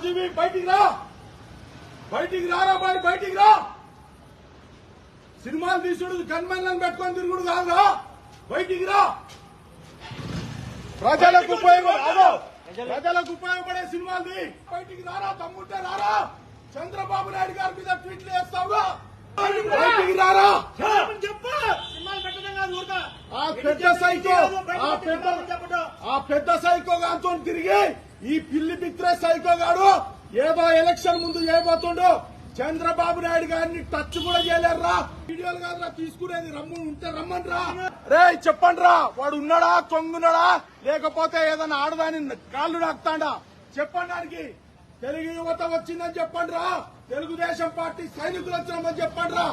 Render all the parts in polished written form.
RGV బయటికి రా, బయటికి రారా బాయ్, బయటికి రా. సినిమాలు తీసుడు గన్మెన్లను పెట్టుకొని తిరుగుడు కాదురా, బయటికి రా. ప్రజలకు ఉపయోగపడే సినిమాలు బయటికి రారా, తమ్ముంటే రారా. చంద్రబాబు నాయుడు గారి మీద ట్వీట్లు వేస్తావుగా, బయటికి రారా. ఆ పెద్ద సైకో గాంతో తిరిగి ఈ పిల్లి పిత్రే సైకో గాడు ఏదో ఎలక్షన్ ముందు చేయబోతుండో చంద్రబాబు నాయుడు గారిని టచ్ కూడా చేయలేరురా. వీడియోలు కాదురా తీసుకునేది, రమ్ము ఉంటే రమ్మని రా. రే చెప్పండి రా, వాడు ఉన్నాడా, తొంగున్నాడా, లేకపోతే ఏదైనా ఆడదాని కాళ్ళు నాకుతాడా చెప్పండి. దానికి తెలుగు యువత వచ్చిందని చెప్పండి రా, తెలుగుదేశం పార్టీ సైనికులు వచ్చినామని చెప్పండి రా.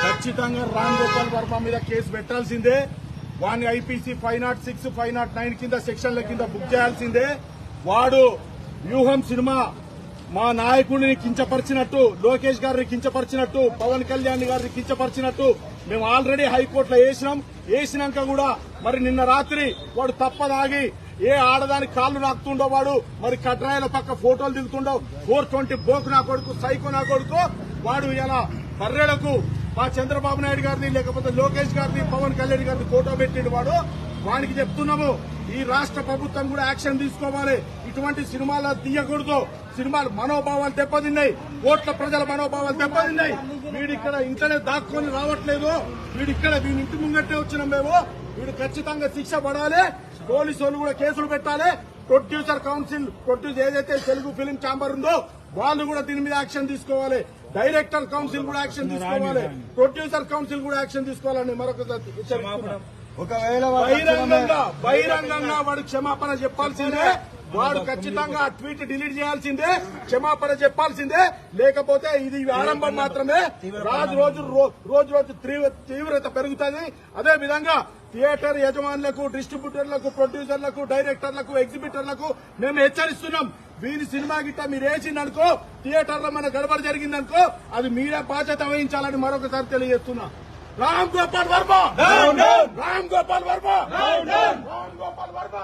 ఖచ్చితంగా రామ్ గోపాల్ వర్మ మీద కేసు పెట్టాల్సిందే. వాడిని ఐపీసీ 506, 509 కింద సెక్షన్ల కింద బుక్ చేయాల్సిందే. వాడు వ్యూహం సినిమా మా నాయకుడిని కించపరిచినట్టు, లోకేష్ గారిని కించపరిచినట్టు, పవన్ కళ్యాణ్ గారిని కించపరిచినట్టు మేము ఆల్రెడీ హైకోర్టులో వేసినాక కూడా మరి నిన్న రాత్రి వాడు తప్పదాగి ఏ ఆడదాని కాళ్ళు నాకుతుండో, వాడు మరి కట్రాయల పక్క ఫోటోలు దిగుతుండో, 420 బోకు నా కొడుకు, సైకో నా కొడుకు వాడు ఇలా బర్రెలకు మా చంద్రబాబు నాయుడు గారిని లేకపోతే లోకేష్ గారిని పవన్ కళ్యాణ్ గారిని ఫోటో పెట్టిండు. వాడికి చెప్తున్నాము, ఈ రాష్ట్ర ప్రభుత్వం కూడా యాక్షన్ తీసుకోవాలి. ఇటువంటి సినిమాలు తీయకూడదు. సినిమాలు మనోభావాలు దెబ్బతిన్నాయి, కోట్ల ప్రజల మనోభావాలు దెబ్బతిన్నాయి. వీడిక్కడ ఇంటనే దాక్కొని రావట్లేదు, వీడి ఇంటి ముంగట్టే వచ్చినాం మేము. వీడు ఖచ్చితంగా శిక్ష పడాలి. పోలీసు వాళ్ళు కూడా కేసులు పెట్టాలి. ప్రొడ్యూసర్ కౌన్సిల్ ఏదైతే తెలుగు ఫిలిం ఛాంబర్ ఉందో వాళ్ళు కూడా దీని మీద యాక్షన్ తీసుకోవాలి. డైరెక్టర్ కౌన్సిల్ కూడా యాక్షన్ తీసుకోవాలి. ప్రొడ్యూసర్ కౌన్సిల్ కూడా యాక్షన్ తీసుకోవాలని మరొకసారి ఒకవేళ బహిరంగంగా వాడు క్షమాపణ చెప్పాల్సిందే. వాడు ఖచ్చితంగా ట్వీట్ డిలీట్ చేయాల్సిందే, క్షమాపణ చెప్పాల్సిందే. లేకపోతే ఇది ఆరంభం మాత్రమే. రోజు తీవ్రత పెరుగుతుంది. అదే విధంగా థియేటర్ యజమానులకు, డిస్ట్రిబ్యూటర్లకు, ప్రొడ్యూసర్లకు, డైరెక్టర్లకు, ఎగ్జిబిటర్లకు మేము హెచ్చరిస్తున్నాం. వీరి సినిమా గిట్ట మీరు వేసిందనుకో, థియేటర్లో మన గడబడి జరిగిందనుకో, అది మీరే బాధ్యత వహించాలని మరొకసారి తెలియజేస్తున్నా. రామ్ గోపాల్ వర్మ, రామ్ గోపాల్ వర్మ, రామ్ గోపాల్ వర్మ.